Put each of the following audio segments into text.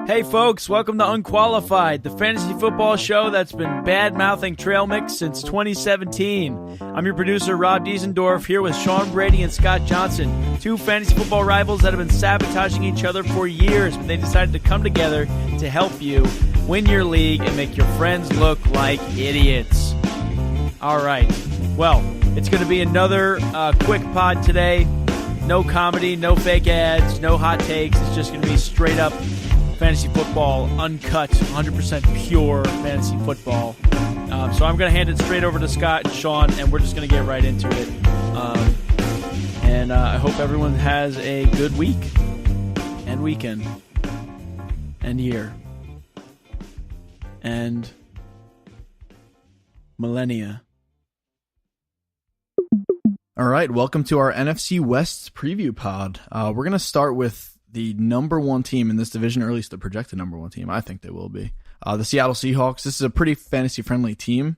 Hey folks, welcome to Unqualified, the fantasy football show that's been bad-mouthing trail mix since 2017. I'm your producer, Rob Diesendorf, here with Sean Brady and Scott Johnson, two fantasy football rivals that have been sabotaging each other for years, but they decided to come together to help you win your league and make your friends look like idiots. All right, well, it's going to be another quick pod today. No comedy, no fake ads, no hot takes. It's just going to be straight up fantasy football, uncut, 100% pure fantasy football. So I'm going to hand it straight over to Scott and Sean, and we're just going to get right into it. I hope everyone has a good week and weekend and year and millennia. All right, welcome to our NFC West preview pod. We're going to start with the number one team in this division, or at least the projected number one team. I think they will be. The Seattle Seahawks. This is a pretty fantasy-friendly team.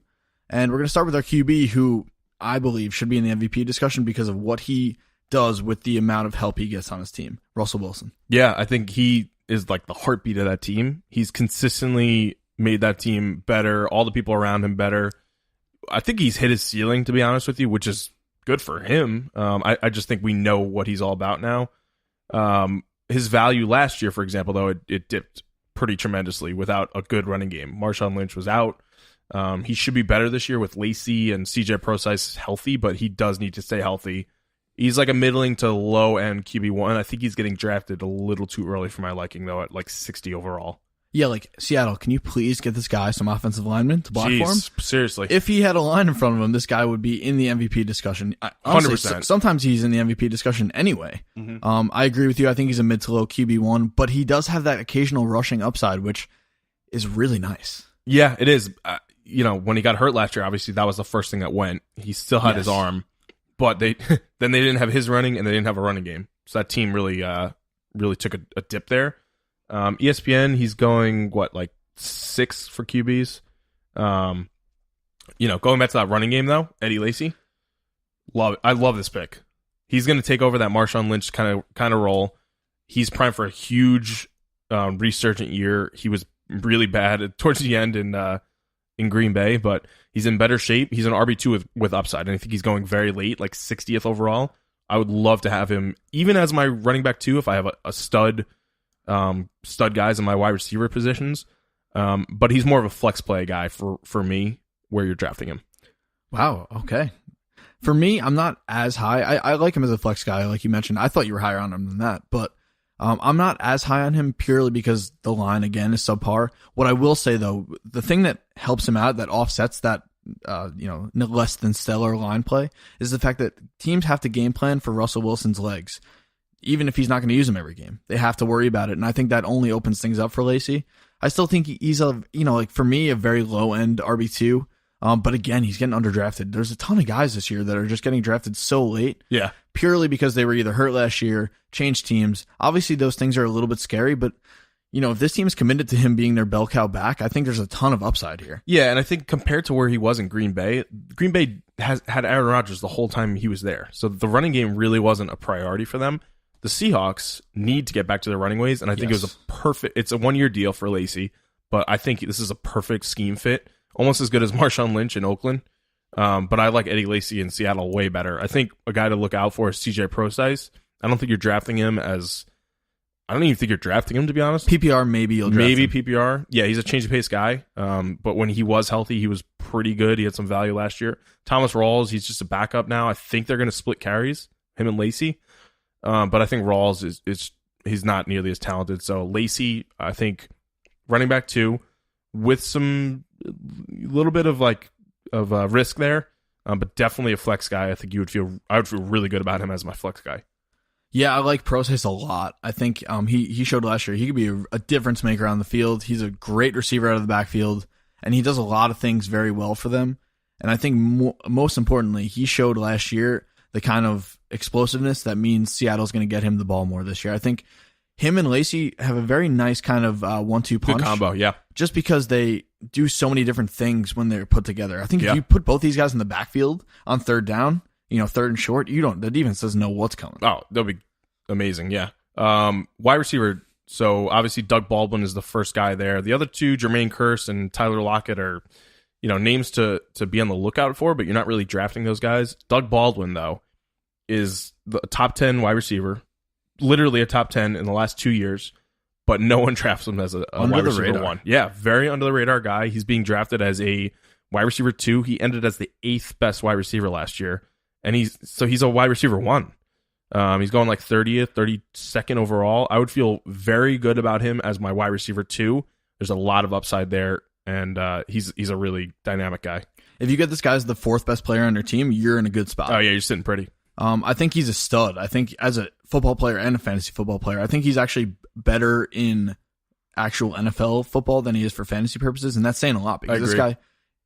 And we're going to start with our QB, who I believe should be in the MVP discussion because of what he does with the amount of help he gets on his team. Russell Wilson. Yeah, I think he is like the heartbeat of that team. He's consistently made that team better, all the people around him better. I think he's hit his ceiling, to be honest with you, which is good for him. I just think we know what he's all about now. His value last year, for example, though, it dipped pretty tremendously without a good running game. Marshawn Lynch was out. He should be better this year with Lacy and CJ Procise healthy, but he does need to stay healthy. He's like a middling to low-end QB1. I think he's getting drafted a little too early for my liking, though, at like 60 overall. Yeah, like, Seattle, can you please get this guy some offensive linemen to block for him? Seriously. If he had a line in front of him, this guy would be in the MVP discussion. Honestly, 100%. Sometimes he's in the MVP discussion anyway. Mm-hmm. I agree with you. I think he's a mid to low QB1, but he does have that occasional rushing upside, which is really nice. Yeah, it is. When he got hurt last year, obviously that was the first thing that went. He still had his arm, but then they didn't have his running and they didn't have a running game. So that team really took a dip there. ESPN, he's going, 6 for QBs. Going back to that running game, though, Eddie Lacy, love it. I love this pick. He's going to take over that Marshawn Lynch kind of role. He's primed for a huge resurgent year. He was really bad towards the end in Green Bay, but he's in better shape. He's an RB2 with upside, and I think he's going very late, like 60th overall. I would love to have him, even as my running back 2, if I have a stud guys in my wide receiver positions. But he's more of a flex play guy for me where you're drafting him. Wow. Okay. For me, I'm not as high. I like him as a flex guy, like you mentioned. I thought you were higher on him than that, but I'm not as high on him purely because the line, again, is subpar. What I will say, though, the thing that helps him out, that offsets that less than stellar line play, is the fact that teams have to game plan for Russell Wilson's legs. Even if he's not going to use him every game, they have to worry about it. And I think that only opens things up for Lacy. I still think he's for me, a very low end RB2. But again, he's getting underdrafted. There's a ton of guys this year that are just getting drafted so late. Yeah. Purely because they were either hurt last year, changed teams. Obviously those things are a little bit scary, but if this team is committed to him being their bell cow back, I think there's a ton of upside here. Yeah. And I think compared to where he was in Green Bay has had Aaron Rodgers the whole time he was there. So the running game really wasn't a priority for them. The Seahawks need to get back to their running ways, and I think it was it's a one-year deal for Lacy, but I think this is a perfect scheme fit, almost as good as Marshawn Lynch in Oakland. But I like Eddie Lacy in Seattle way better. I think a guy to look out for is CJ Procise. I don't think you're drafting him I don't even think you're drafting him, to be honest. PPR, maybe you'll draft him. PPR. Yeah, he's a change of pace guy, but when he was healthy, he was pretty good. He had some value last year. Thomas Rawls, he's just a backup now. I think they're going to split carries, him and Lacy. But I think Rawls he's not nearly as talented. So Lacy, I think running back 2 with some little bit of risk there, but definitely a flex guy. I think I would feel really good about him as my flex guy. Yeah, I like Procise a lot. I think he showed last year he could be a difference maker on the field. He's a great receiver out of the backfield, and he does a lot of things very well for them. And I think most importantly, he showed last year the kind of explosiveness that means Seattle's going to get him the ball more this year. I think him and Lacy have a very nice kind of 1-2 punch. Good combo, yeah. Just because they do so many different things when they're put together. I think if you put both these guys in the backfield on third down, third and short, the defense doesn't know what's coming. Oh, that'll be amazing, yeah. Wide receiver So obviously Doug Baldwin is the first guy there. The other two, Jermaine Kearse and Tyler Lockett, are names to be on the lookout for, but you're not really drafting those guys. Doug Baldwin, though, is the top 10 wide receiver, literally a top 10 in the last 2 years, but no one drafts him as a wide receiver radar. 1. Yeah, very under the radar guy. He's being drafted as a wide receiver 2. He ended as the 8th best wide receiver last year, and he's a wide receiver 1. He's going like 30th, 32nd overall. I would feel very good about him as my wide receiver 2. There's a lot of upside there, and he's a really dynamic guy. If you get this guy as the 4th best player on your team, you're in a good spot. Oh yeah, you're sitting pretty. I think he's a stud. I think as a football player and a fantasy football player, I think he's actually better in actual NFL football than he is for fantasy purposes, and that's saying a lot because this guy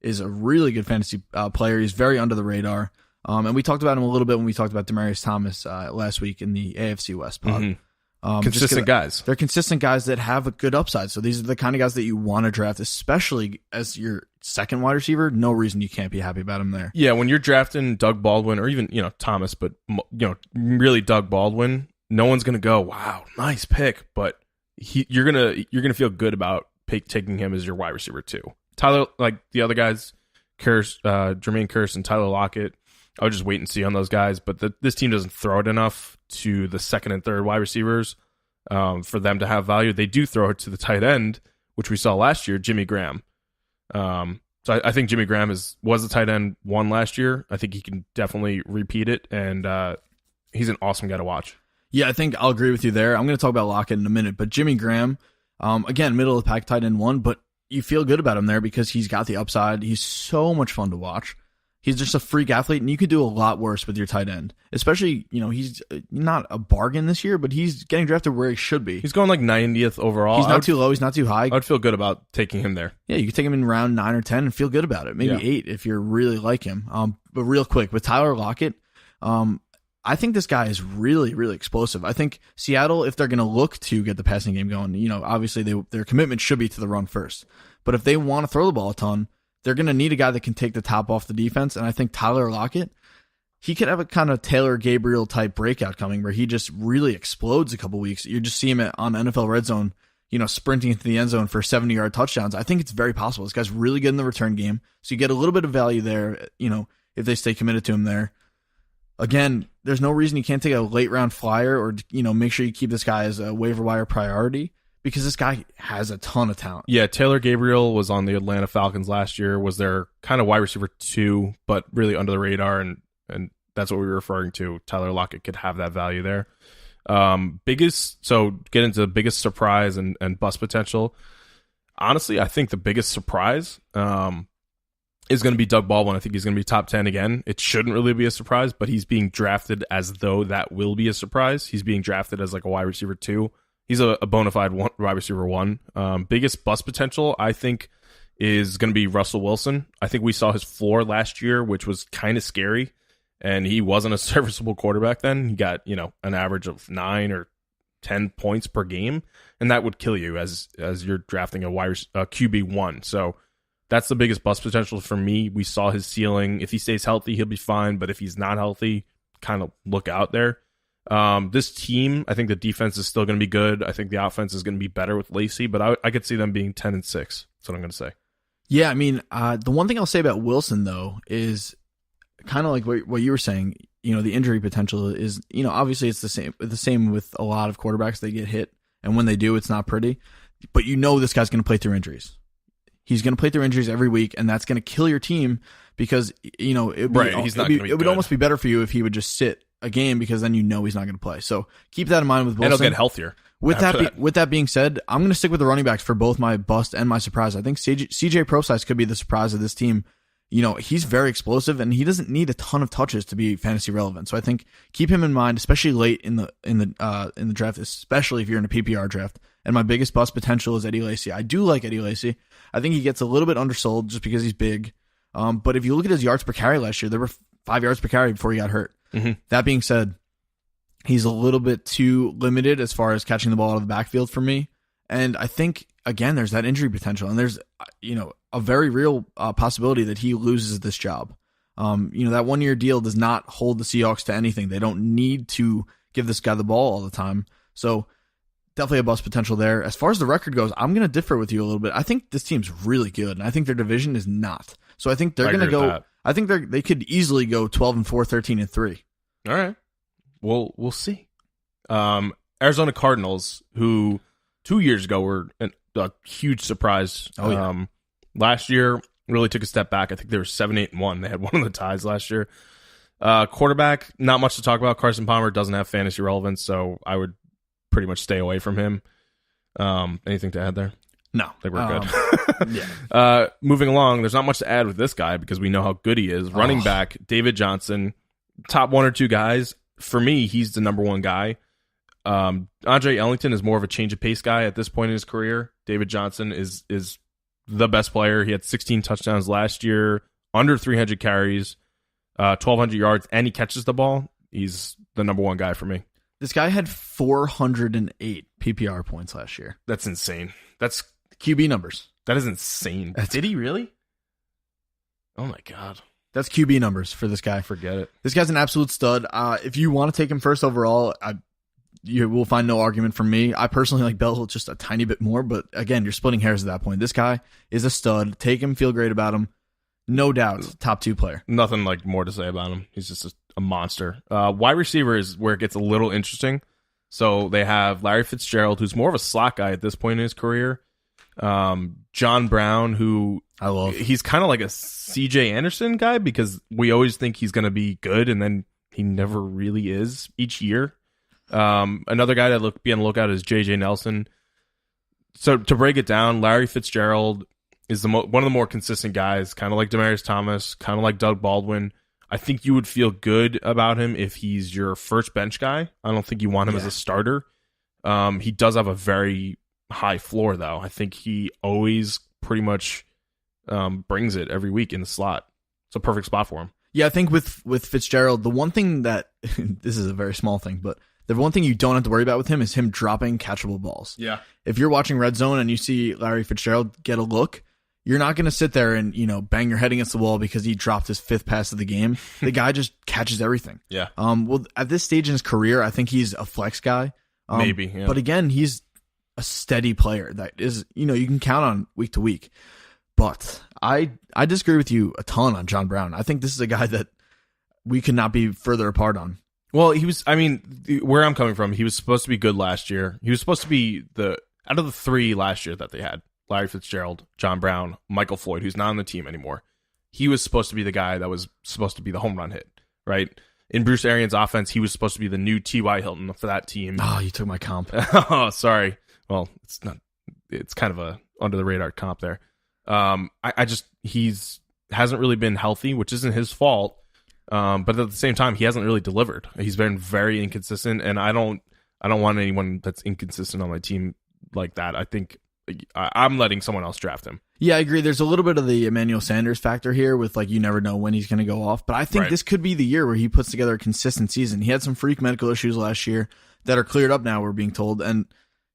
is a really good fantasy player. He's very under the radar. And we talked about him a little bit when we talked about Demaryius Thomas last week in the AFC West pod. Mm-hmm. Consistent guys. They're consistent guys that have a good upside. So these are the kind of guys that you want to draft, especially as your second wide receiver. No reason you can't be happy about him there. Yeah, when you're drafting Doug Baldwin or even Thomas, but really Doug Baldwin, no one's gonna go, wow, nice pick. But you're gonna feel good about taking him as your wide receiver 2. Tyler, like the other guys, Jermaine Kearse and Tyler Lockett, I would just wait and see on those guys. But this team doesn't throw it enough to the second and third wide receivers for them to have value. They do throw it to the tight end, which we saw last year, Jimmy Graham. So I think Jimmy Graham was the tight end 1 last year. I think he can definitely repeat it, and he's an awesome guy to watch. Yeah, I think I'll agree with you there. I'm going to talk about Lockett in a minute, but Jimmy Graham, again, middle of the pack tight end 1, but you feel good about him there because he's got the upside. He's so much fun to watch. He's just a freak athlete, and you could do a lot worse with your tight end. Especially, he's not a bargain this year, but he's getting drafted where he should be. He's going like 90th overall. He's not too low. He's not too high. I would feel good about taking him there. Yeah, you could take him in round 9 or 10 and feel good about it. Maybe 8 if you really like him. But real quick, with Tyler Lockett, I think this guy is really, really explosive. I think Seattle, if they're going to look to get the passing game going, obviously their commitment should be to the run first. But if they want to throw the ball a ton, they're going to need a guy that can take the top off the defense. And I think Tyler Lockett, he could have a kind of Taylor Gabriel type breakout coming where he just really explodes a couple weeks. You just see him on NFL Red Zone, sprinting into the end zone for 70-yard touchdowns. I think it's very possible. This guy's really good in the return game. So you get a little bit of value there, if they stay committed to him there. Again, there's no reason you can't take a late round flyer or, make sure you keep this guy as a waiver wire priority. Because this guy has a ton of talent. Yeah, Taylor Gabriel was on the Atlanta Falcons last year, was their kind of wide receiver 2, but really under the radar, and that's what we were referring to. Tyler Lockett could have that value there. Get into the biggest surprise and bust potential. Honestly, I think the biggest surprise is going to be Doug Baldwin. I think he's going to be top 10 again. It shouldn't really be a surprise, but he's being drafted as though that will be a surprise. He's being drafted as like a wide receiver 2. He's a bona fide wide receiver 1. Biggest bust potential, I think, is going to be Russell Wilson. I think we saw his floor last year, which was kind of scary, and he wasn't a serviceable quarterback then. He got, an average of 9 or 10 points per game, and that would kill you as you're drafting a QB1. So that's the biggest bust potential for me. We saw his ceiling. If he stays healthy, he'll be fine, but if he's not healthy, kind of look out there. This team, I think the defense is still going to be good. I think the offense is going to be better with Lacey, but I could see them being 10-6. That's what I'm going to say. Yeah, I mean, the one thing I'll say about Wilson, though, is kind of like what you were saying. The injury potential is, obviously it's the same with a lot of quarterbacks. They get hit, and when they do, it's not pretty. But this guy's going to play through injuries. He's going to play through injuries every week, and that's going to kill your team because, it would almost be better for you if he would just sit a game because then he's not going to play. So keep that in mind with Wilson. And he'll get healthier. With that being said, I'm going to stick with the running backs for both my bust and my surprise. I think CJ Prosise could be the surprise of this team. He's very explosive and he doesn't need a ton of touches to be fantasy relevant. So I think keep him in mind, especially late in the draft, especially if you're in a PPR draft. And my biggest bust potential is Eddie Lacy. I do like Eddie Lacy. I think he gets a little bit undersold just because he's big. But if you look at his yards per carry last year, there were 5 yards per carry before he got hurt. Mm-hmm. That being said, he's a little bit too limited as far as catching the ball out of the backfield for me. And I think, again, there's that injury potential. And there's, a very real possibility that he loses this job. That 1 year deal does not hold the Seahawks to anything. They don't need to give this guy the ball all the time. So definitely a bust potential there. As far as the record goes, I'm going to differ with you a little bit. I think this team's really good, and I think their division is not. So I think they're going to go. I think they could easily go 12-4, 13-3. All right. Well, we'll see. Arizona Cardinals, who 2 years ago were a huge surprise. Oh, yeah. Last year really took a step back. I think they were 7-8-1. They had one of the ties last year. Quarterback, not much to talk about. Carson Palmer doesn't have fantasy relevance, so I would pretty much stay away from him. Anything to add there? No. They were good. Yeah. Moving along, there's not much to add with this guy because we know how good he is. Running back, David Johnson, top one or two guys. For me, he's the number one guy. Andre Ellington is more of a change of pace guy at this point in his career. David Johnson is the best player. He had 16 touchdowns last year, under 300 carries, 1,200 yards, and he catches the ball. He's the number one guy for me. This guy had 408 PPR points last year. That's insane. That's QB numbers. That is insane. Did he really? Oh my God. That's QB numbers for this guy. Forget it. This guy's an absolute stud. If you want to take him first overall, you will find no argument from me. I personally like Bell just a tiny bit more, but again, you're splitting hairs at that point. This guy is a stud. Take him, feel great about him. No doubt, top 2 player. Nothing like more to say about him. He's just a monster. Wide receiver is where it gets a little interesting. So they have Larry Fitzgerald, who's more of a slot guy at this point in his career. John Brown, who I love. He's kind of like a CJ Anderson guy because we always think he's going to be good, and then he never really is each year. Another guy that be on the lookout is JJ Nelson. So to break it down, Larry Fitzgerald is one of the more consistent guys, kind of like Demaryius Thomas, kind of like Doug Baldwin. I think you would feel good about him if he's your first bench guy. I don't think you want him as a starter. He does have a very high floor, though. I think he always pretty much brings it every week in the slot. It's a perfect spot for him. Yeah, I think with Fitzgerald, the one thing that this is a very small thing, but the one thing you don't have to worry about with him is him dropping catchable balls. Yeah. If you're watching Red Zone and you see Larry Fitzgerald get a look, you're not going to sit there and, bang your head against the wall because he dropped his 5th pass of the game. The guy just catches everything. Yeah. Well, at this stage in his career, I think he's a flex guy. Maybe. Yeah. But again, he's a steady player that is, you can count on week to week. But I disagree with you a ton on John Brown. I think this is a guy that we could not be further apart on. Well, where I'm coming from, he was supposed to be good last year. He was supposed to be out of the 3 last year that they had, Larry Fitzgerald, John Brown, Michael Floyd, who's not on the team anymore. He was supposed to be the guy that was supposed to be the home run hit, right? In Bruce Arians' offense, he was supposed to be the new T.Y. Hilton for that team. Oh, you took my comp. Oh, sorry. Well, it's not. It's kind of a under the radar comp there. He's hasn't really been healthy, which isn't his fault. But at the same time, he hasn't really delivered. He's been very inconsistent, and I don't want anyone that's inconsistent on my team like that. I think I'm letting someone else draft him. Yeah, I agree. There's a little bit of the Emmanuel Sanders factor here with you never know when he's going to go off. But I think this could be the year where he puts together a consistent season. He had some freak medical issues last year that are cleared up now, we're being told. And,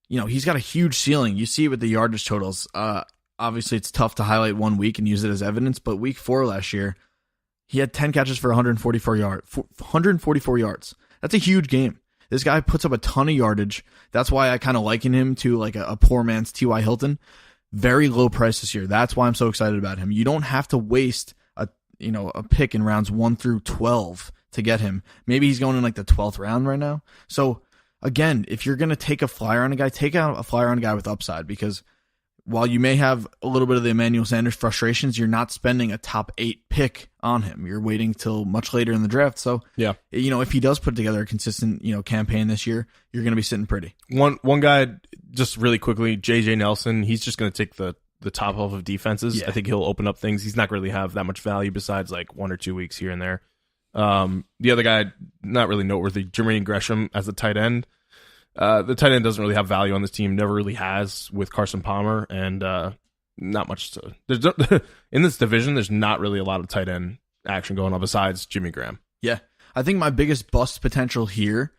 he's got a huge ceiling. You see it with the yardage totals. Obviously, it's tough to highlight 1 week and use it as evidence. But week 4 last year, he had 10 catches for 144 yards. That's a huge game. This guy puts up a ton of yardage. That's why I kind of liken him to a poor man's T.Y. Hilton. Very low price this year. That's why I'm so excited about him. You don't have to waste a pick in rounds 1 through 12 to get him. Maybe he's going in the 12th round right now. So again, if you're going to take a flyer on a guy, take out a flyer on a guy with upside, because while you may have a little bit of the Emmanuel Sanders frustrations, you're not spending a top 8 pick on him. You're waiting till much later in the draft. So, yeah, if he does put together a consistent, campaign this year, you're going to be sitting pretty. One guy, just really quickly, JJ Nelson, he's just going to take the top off of defenses. Yeah. I think he'll open up things. He's not really have that much value besides 1 or 2 weeks here and there. The other guy, not really noteworthy, Jermaine Gresham as a tight end. The tight end doesn't really have value on this team, never really has with Carson Palmer, and not much in this division. There's not really a lot of tight end action going on besides Jimmy Graham. Yeah, I think my biggest bust potential here,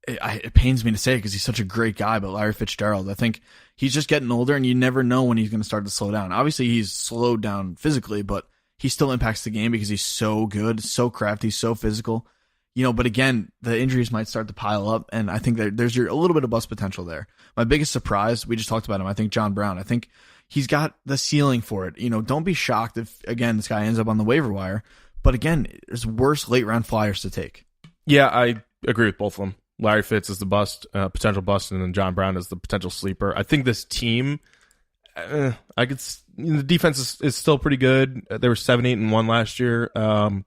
it pains me to say it because he's such a great guy, but Larry Fitzgerald, I think he's just getting older, and you never know when he's going to start to slow down. Obviously, he's slowed down physically, but he still impacts the game because he's so good, so crafty, so physical. But again, the injuries might start to pile up, and I think that there's a little bit of bust potential there. My biggest surprise, we just talked about him, I think John Brown. I think he's got the ceiling for it. Don't be shocked if, again, this guy ends up on the waiver wire. But again, there's worse late-round flyers to take. Yeah, I agree with both of them. Larry Fitz is the potential bust, and then John Brown is the potential sleeper. I think this team, the defense is still pretty good. They were 7-8-1 last year. I'm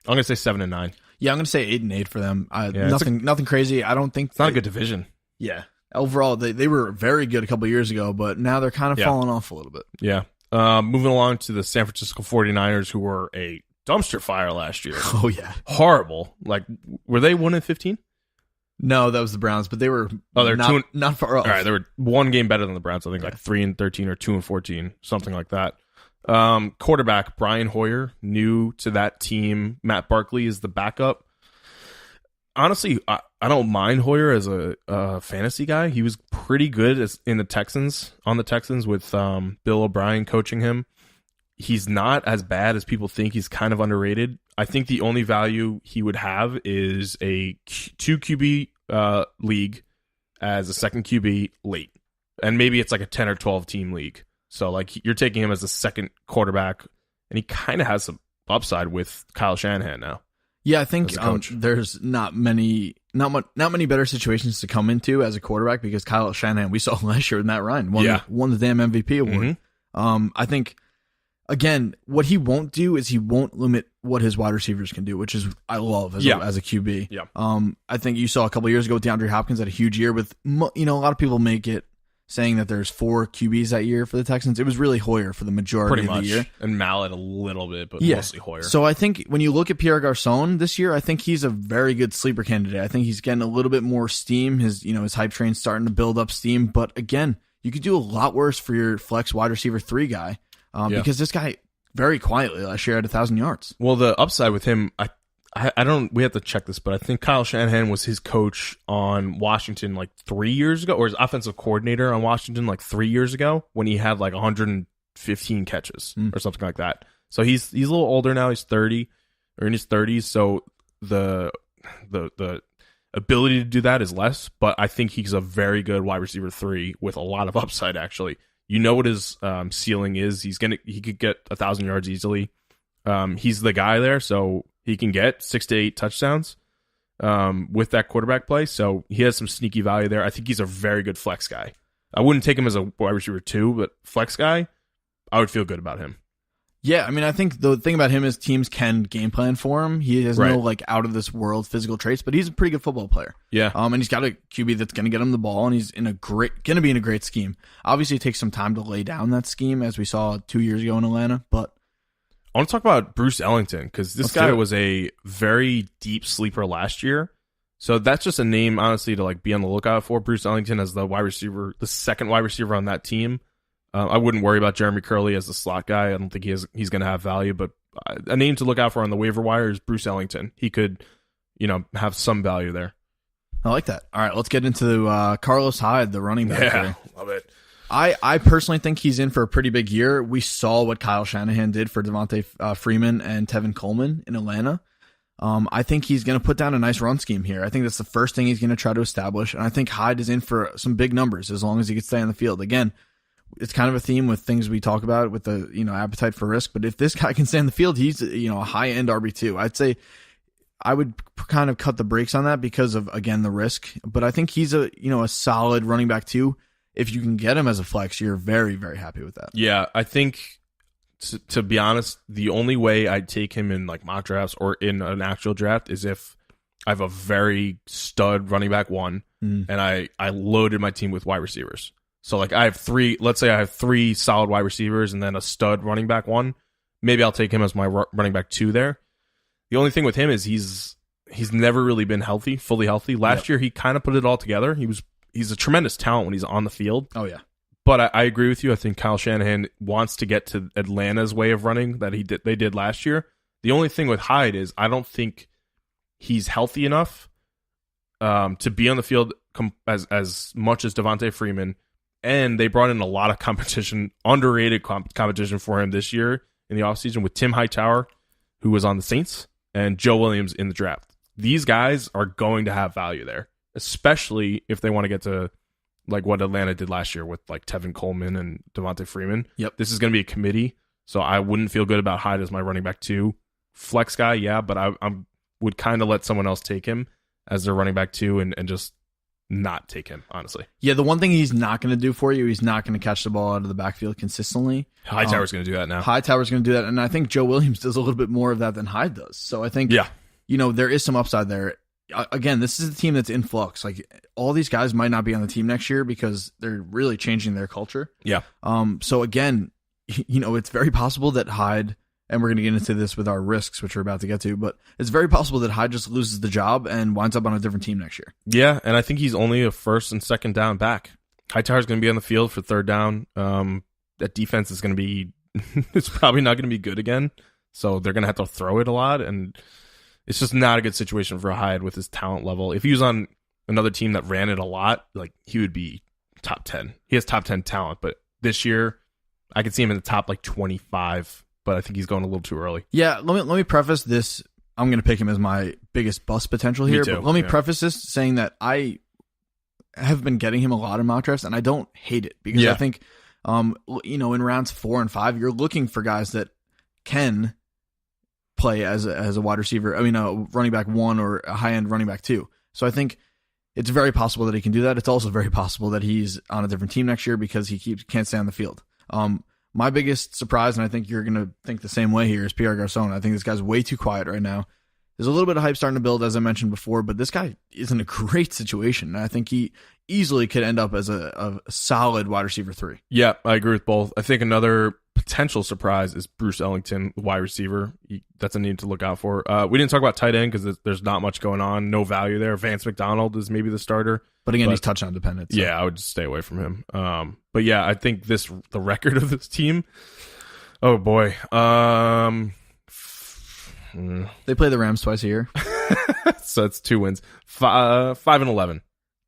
gonna say 7-9. Yeah, I'm gonna say 8-8 for them. Nothing crazy. I don't think it's not a good division. Yeah, overall they were very good a couple of years ago, but now they're kind of falling off a little bit. Yeah. Moving along to the San Francisco 49ers, who were a dumpster fire last year. Oh yeah, horrible. Like, were they 1-15? No, that was the Browns, but they were not far off. All right, they were one game better than the Browns. I think like 3-13 or 2-14, something like that. Quarterback Brian Hoyer, new to that team. Matt Barkley is the backup. Honestly, I don't mind Hoyer as a fantasy guy. He was pretty good on the Texans with Bill O'Brien coaching him. He's not as bad as people think. He's kind of underrated. I think the only value he would have is a 2 QB league as a second QB late. And maybe it's like a 10 or 12 team league. So like you're taking him as a second quarterback, and he kind of has some upside with Kyle Shanahan now. Yeah, I think there's not many better situations to come into as a quarterback, because Kyle Shanahan, we saw last year with Matt Ryan, won the damn MVP award. Mm-hmm. I think, again, what he won't do is he won't limit what his wide receivers can do, which is I love as a QB. Yeah. I think you saw a couple of years ago with DeAndre Hopkins had a huge year with, a lot of people make it saying that there's 4 QBs that year for the Texans. It was really Hoyer for the majority of the year. And Mallet a little bit, but mostly Hoyer. So I think when you look at Pierre Garçon this year, I think he's a very good sleeper candidate. I think he's getting a little bit more steam. His hype train's starting to build up steam. But again, you could do a lot worse for your flex wide receiver 3 guy, because this guy very quietly last year had 1,000 yards. Well, the upside with him, I don't. We have to check this, but I think Kyle Shanahan was his coach on Washington like 3 years ago, or his offensive coordinator on Washington like 3 years ago, when he had like 115 catches or something like that. So he's a little older now. He's 30 or in his 30s. So the ability to do that is less, but I think he's a very good wide receiver 3 with a lot of upside. Actually, what his ceiling is. He could get 1,000 yards easily. He's the guy there, so he can get 6 to 8 touchdowns with that quarterback play. So he has some sneaky value there. I think he's a very good flex guy. I wouldn't take him as a wide receiver 2, but flex guy, I would feel good about him. Yeah, I mean, I think the thing about him is teams can game plan for him. He has no like out of this world physical traits, but he's a pretty good football player. Yeah. And he's got a QB that's going to get him the ball, and he's going to be in a great scheme. Obviously, it takes some time to lay down that scheme, as we saw 2 years ago in Atlanta, but I want to talk about Bruce Ellington, because this guy was a very deep sleeper last year. So that's just a name, honestly, to like be on the lookout for. Bruce Ellington as the wide receiver, the second wide receiver on that team. I wouldn't worry about Jeremy Curley as the slot guy. I don't think he's going to have value, but a name to look out for on the waiver wire is Bruce Ellington. He could, have some value there. I like that. All right, let's get into Carlos Hyde, the running back. Yeah, love it. I personally think he's in for a pretty big year. We saw what Kyle Shanahan did for Devontae Freeman and Tevin Coleman in Atlanta. I think he's going to put down a nice run scheme here. I think that's the first thing he's going to try to establish, and I think Hyde is in for some big numbers as long as he can stay on the field. Again, it's kind of a theme with things we talk about with the appetite for risk, but if this guy can stay on the field, he's a high-end RB2. I'd say I would kind of cut the brakes on that because of, again, the risk, but I think he's a solid running back too. If you can get him as a flex, you're very, very happy with that. Yeah, I think, to be honest, the only way I'd take him in like mock drafts or in an actual draft is if I have a very stud running back 1 and I loaded my team with wide receivers. So like I have 3, let's say I have 3 solid wide receivers and then a stud running back 1. Maybe I'll take him as my running back 2 there. The only thing with him is he's never really been fully healthy. Last year he kind of put it all together. He's a tremendous talent when he's on the field. Oh, yeah. But I agree with you. I think Kyle Shanahan wants to get to Atlanta's way of running that they did last year. The only thing with Hyde is I don't think he's healthy enough to be on the field as much as Devontae Freeman. And they brought in a lot of competition, underrated competition for him this year in the offseason with Tim Hightower, who was on the Saints, and Joe Williams in the draft. these guys are going to have value there, especially if they want to get to like what Atlanta did last year with like Tevin Coleman and Devontae Freeman. Yep. This is going to be a committee, so I wouldn't feel good about Hyde as my running back 2. Flex guy, yeah, but I would kind of let someone else take him as their running back 2 and just not take him, honestly. Yeah, the one thing he's not going to do for you, he's not going to catch the ball out of the backfield consistently. Hightower's going to do that now. Hightower's going to do that, and I think Joe Williams does a little bit more of that than Hyde does. So I think, there is some upside there. Again, this is a team that's in flux. Like, all these guys might not be on the team next year because they're really changing their culture. Yeah. So again, it's very possible that Hyde, and we're going to get into this with our risks, which we're about to get to, but it's very possible that Hyde just loses the job and winds up on a different team next year. Yeah, and I think he's only a first and second down back. Hightower's going to be on the field for third down. That defense is going to be, it's probably not going to be good again, so they're going to have to throw it a lot, and it's just not a good situation for Hyde with his talent level. If he was on another team that ran it a lot, like, he would be top 10. He has top 10 talent, but this year, I could see him in the top, 25, but I think he's going a little too early. Yeah, let me preface this. I'm going to pick him as my biggest bust potential here. But let me preface this saying that I have been getting him a lot of mock drafts, and I don't hate it because I think, in rounds 4 and 5, you're looking for guys that can play as a wide receiver. I mean, a running back 1 or a high end running back 2. So I think it's very possible that he can do that. It's also very possible that he's on a different team next year because he can't stay on the field. My biggest surprise, and I think you're going to think the same way here, is Pierre Garçon. I think this guy's way too quiet right now. There's a little bit of hype starting to build, as I mentioned before, but this guy is in a great situation. And I think he easily could end up as a solid wide receiver 3. Yeah, I agree with both. I think another potential surprise is Bruce Ellington, wide receiver. That's a name to look out for. We didn't talk about tight end because there's not much going on. No value there. Vance McDonald is maybe the starter. But again, he's touchdown dependent. So. Yeah, I would just stay away from him. But yeah, I think the record of this team, oh boy. They play the Rams twice a year. So it's 2 wins. 5-11.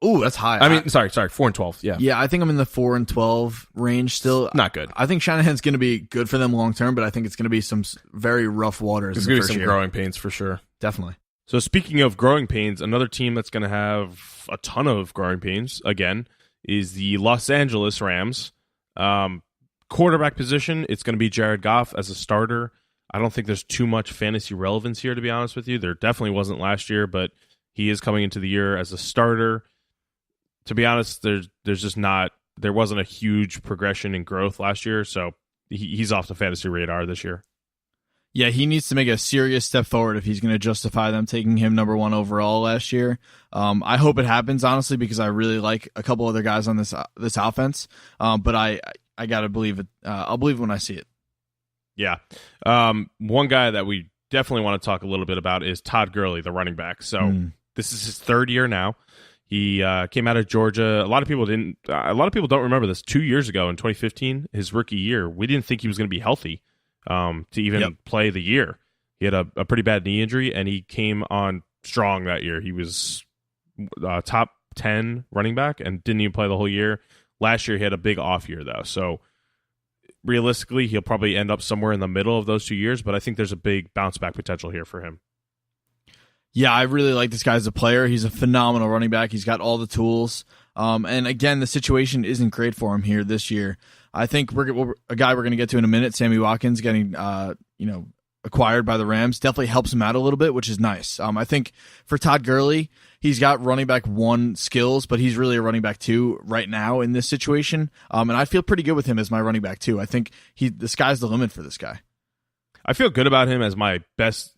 Ooh, that's high. I mean, sorry, 4-12. Yeah. Yeah, I think I'm in the 4-12 range still. Not good. I think Shanahan's going to be good for them long term, but I think it's going to be some very rough waters. There's going to be some growing pains for sure. Definitely. So speaking of growing pains, another team that's going to have a ton of growing pains, again, is the Los Angeles Rams. Quarterback position, it's going to be Jared Goff as a starter. I don't think there's too much fantasy relevance here, to be honest with you. There definitely wasn't last year, but he is coming into the year as a starter. To be honest, there wasn't a huge progression in growth last year, so he's off the fantasy radar this year. Yeah, he needs to make a serious step forward if he's going to justify them taking him number 1 overall last year. I hope it happens, honestly, because I really like a couple other guys on this offense. But I got to believe it. I'll believe it when I see it. Yeah. One guy that we definitely want to talk a little bit about is Todd Gurley, the running back. So this is his 3rd year now. He came out of Georgia. A lot of people don't remember this. 2 years ago in 2015, his rookie year, we didn't think he was going to be healthy to even play the year. He had a pretty bad knee injury, and he came on strong that year. He was top 10 running back and didn't even play the whole year. Last year, he had a big off year, though. So realistically, he'll probably end up somewhere in the middle of those 2 years, but I think there's a big bounce back potential here for him. Yeah, I really like this guy as a player. He's a phenomenal running back. He's got all the tools. And again, the situation isn't great for him here this year. I think a guy we're going to get to in a minute, Sammy Watkins, getting acquired by the Rams, definitely helps him out a little bit, which is nice. I think for Todd Gurley, he's got running back 1 skills, but he's really a running back 2 right now in this situation. And I feel pretty good with him as my running back 2. I think the sky's the limit for this guy. I feel good about him as my best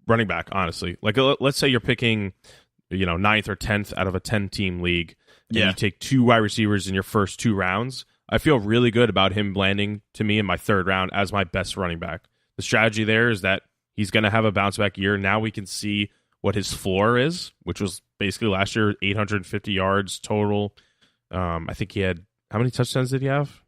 running back, honestly. Like, let's say you're picking, 9th or 10th out of a 10-team league, and you take 2 wide receivers in your first 2 rounds. I feel really good about him landing to me in my 3rd round as my best running back. The strategy there is that he's going to have a bounce back year. Now we can see what his floor is, which was basically last year 850 yards total. I think he had, how many touchdowns did he have?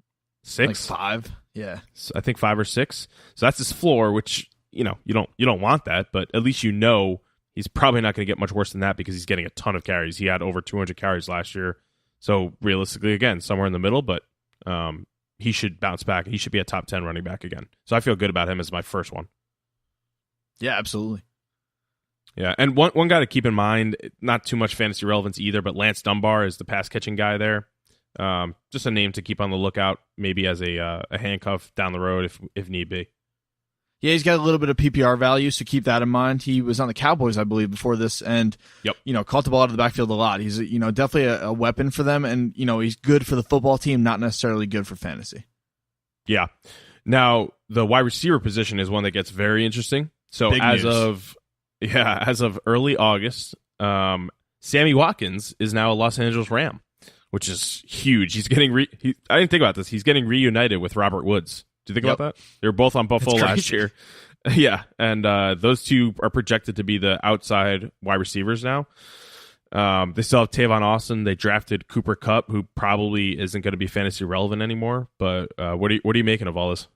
6? Like 5. Yeah. I think 5 or 6. So that's his floor, which you don't want that, but at least he's probably not going to get much worse than that because he's getting a ton of carries. He had over 200 carries last year. So realistically, again, somewhere in the middle, but he should bounce back. He should be a top 10 running back again. So I feel good about him as my first one. Yeah, absolutely. Yeah, and one guy to keep in mind, not too much fantasy relevance either, but Lance Dunbar is the pass catching guy there. Just a name to keep on the lookout, maybe as a handcuff down the road if need be. Yeah, he's got a little bit of PPR value, so keep that in mind. He was on the Cowboys, I believe, before this, and caught the ball out of the backfield a lot. He's definitely a weapon for them, and he's good for the football team, not necessarily good for fantasy. Yeah. Now the wide receiver position is one that gets very interesting. So Big as news. of early August, Sammy Watkins is now a Los Angeles Ram, which is huge. He's getting I didn't think about this. He's getting reunited with Robert Woods. Do you think about that? They were both on Buffalo last year. Yeah, and those two are projected to be the outside wide receivers now. They still have Tavon Austin. They drafted Cooper Kupp, who probably isn't going to be fantasy relevant anymore. But what are you making of all this?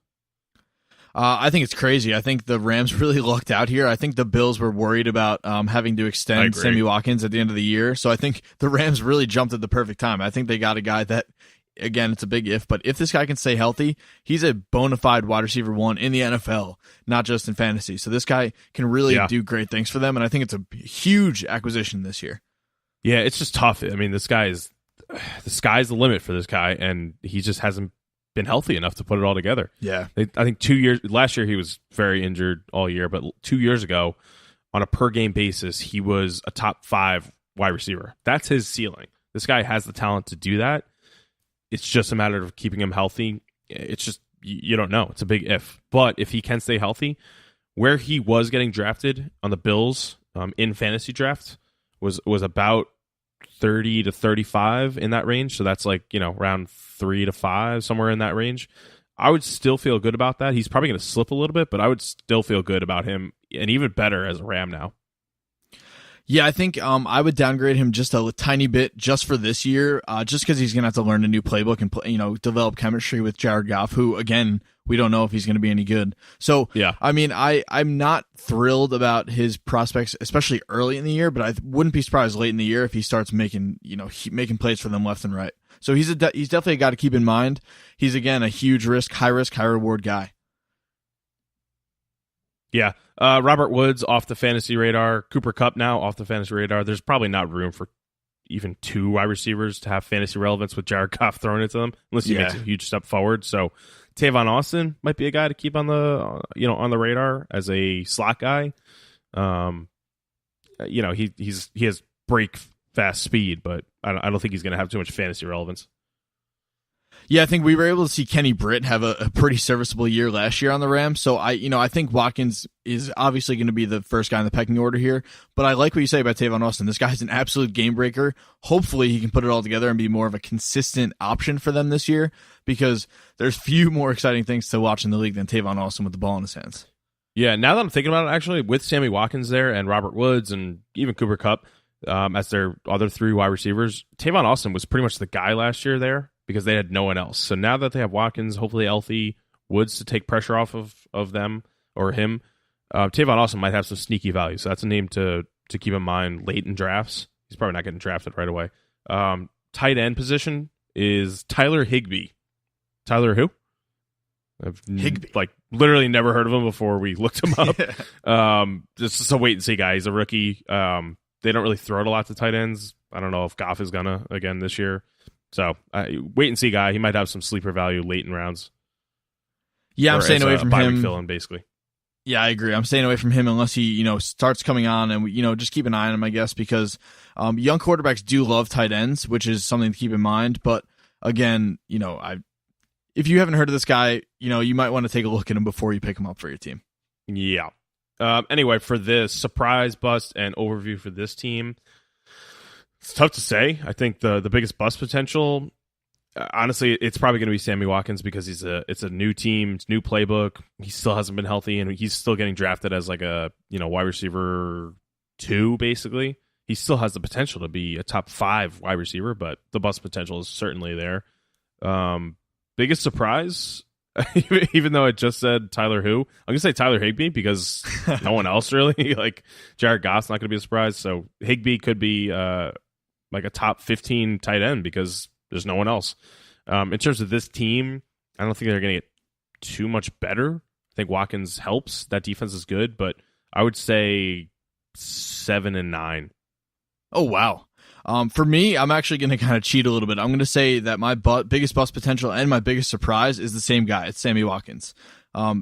I think it's crazy. I think the Rams really lucked out here. I think the Bills were worried about having to extend Sammy Watkins at the end of the year. So I think the Rams really jumped at the perfect time. I think they got a guy that, again, it's a big if, but if this guy can stay healthy, he's a bona fide wide receiver one in the NFL, not just in fantasy. So this guy can really do great things for them, and I think it's a huge acquisition this year. Yeah, it's just tough. I mean, the sky's the limit for this guy, and he just hasn't been healthy enough to put it all together. Yeah. I think last year he was very injured all year, but 2 years ago, on a per game basis, he was a top 5 wide receiver. That's his ceiling. This guy has the talent to do that. It's just a matter of keeping him healthy. It's just, you don't know. It's a big if. But if he can stay healthy, where he was getting drafted on the Bills in fantasy drafts was about 30 to 35 in that range. So that's like, around 3 to 5, somewhere in that range. I would still feel good about that. He's probably going to slip a little bit, but I would still feel good about him, and even better as a Ram now. Yeah, I think I would downgrade him just a tiny bit just for this year, just because he's going to have to learn a new playbook and develop chemistry with Jared Goff, who, again, we don't know if he's going to be any good. So, yeah. I mean, I'm not thrilled about his prospects, especially early in the year, but I wouldn't be surprised late in the year if he starts making plays for them left and right. So he's definitely a guy to keep in mind. He's, again, a huge risk, high reward guy. Yeah. Robert Woods off the fantasy radar. Cooper Kupp now off the fantasy radar. There's probably not room for even 2 wide receivers to have fantasy relevance with Jared Goff thrown into them, unless he makes a huge step forward. So Tavon Austin might be a guy to keep on the on the radar as a slot guy. He has break fast speed, but I don't think he's going to have too much fantasy relevance. Yeah, I think we were able to see Kenny Britt have a pretty serviceable year last year on the Rams. So I think Watkins is obviously going to be the first guy in the pecking order here. But I like what you say about Tavon Austin. This guy's an absolute game breaker. Hopefully he can put it all together and be more of a consistent option for them this year, because there's few more exciting things to watch in the league than Tavon Austin with the ball in his hands. Yeah, now that I'm thinking about it, actually, with Sammy Watkins there and Robert Woods and even Cooper Kupp as their other 3 wide receivers, Tavon Austin was pretty much the guy last year there, because they had no one else. So now that they have Watkins, hopefully healthy, Woods to take pressure off of them or him, Tavon Austin might have some sneaky value. So that's a name to keep in mind late in drafts. He's probably not getting drafted right away. Tight end position is Tyler Higbee. Tyler who? Higbee. Literally never heard of him before we looked him up. Yeah. This is a wait and see guy. He's a rookie. They don't really throw it a lot to tight ends. I don't know if Goff is gonna again this year. So, wait and see guy. He might have some sleeper value late in rounds. Yeah, I'm staying away from him. Fill-in, basically. Yeah, I agree. I'm staying away from him unless he, starts coming on, and just keep an eye on him, I guess, because young quarterbacks do love tight ends, which is something to keep in mind. But again, if you haven't heard of this guy, you might want to take a look at him before you pick him up for your team. Yeah. Anyway, for this surprise, bust, and overview for this team, it's tough to say. I think the biggest bust potential, honestly, it's probably going to be Sammy Watkins, because it's a new team, it's new playbook. He still hasn't been healthy, and he's still getting drafted as like a wide receiver 2, basically. He still has the potential to be a top 5 wide receiver, but the bust potential is certainly there. Biggest surprise, even though it just said Tyler who, I'm gonna say Tyler Higbee, because no one else really. Like Jared Goff's not gonna be a surprise, so Higbee could be like a top 15 tight end, because there's no one else. In terms of this team, I don't think they're going to get too much better. I think Watkins helps. That defense is good, but I would say 7-9. Oh, wow. For me, I'm actually going to kind of cheat a little bit. I'm going to say that my biggest bust potential and my biggest surprise is the same guy. It's Sammy Watkins.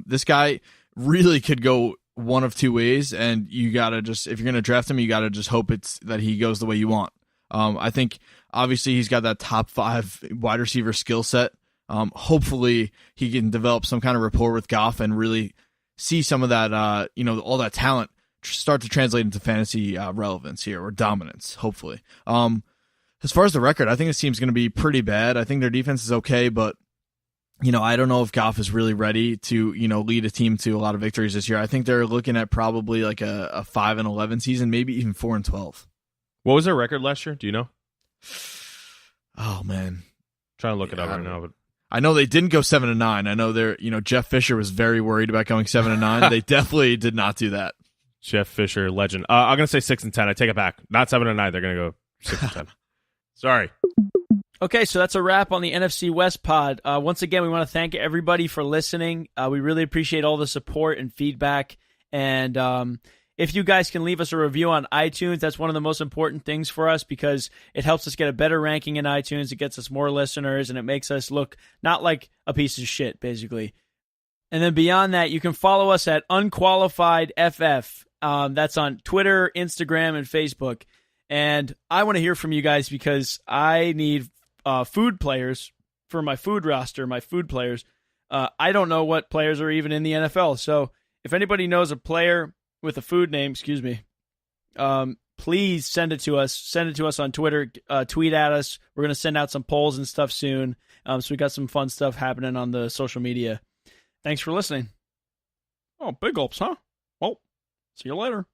This guy really could go one of two ways, and you got to just, if you're going to draft him, you got to just hope it's that he goes the way you want. I think, obviously, he's got that top 5 wide receiver skill set. Hopefully, he can develop some kind of rapport with Goff and really see some of that, all that talent start to translate into fantasy relevance here, or dominance, hopefully. As far as the record, I think this team's going to be pretty bad. I think their defense is okay, but I don't know if Goff is really ready to lead a team to a lot of victories this year. I think they're looking at probably like a 5-11 season, maybe even 4-12. What was their record last year? Do you know? Oh man, trying to look it up right now, but I know they didn't go 7-9. I know they're Jeff Fisher was very worried about going 7-9. They definitely did not do that. Jeff Fisher, legend. I'm gonna say 6-10. I take it back. Not 7-9. They're gonna go 6-10. Sorry. Okay, so that's a wrap on the NFC West pod. Once again, we want to thank everybody for listening. We really appreciate all the support and feedback. And if you guys can leave us a review on iTunes, that's one of the most important things for us because it helps us get a better ranking in iTunes. It gets us more listeners, and it makes us look not like a piece of shit, basically. And then beyond that, you can follow us at UnqualifiedFF. That's on Twitter, Instagram, and Facebook. And I want to hear from you guys because I need food players for my food roster, my food players. I don't know what players are even in the NFL. So if anybody knows a player with a food name, please send it to us. Send it to us on Twitter. Tweet at us. We're going to send out some polls and stuff soon. So we got some fun stuff happening on the social media. Thanks for listening. Oh, big gulps, huh? Well, see you later.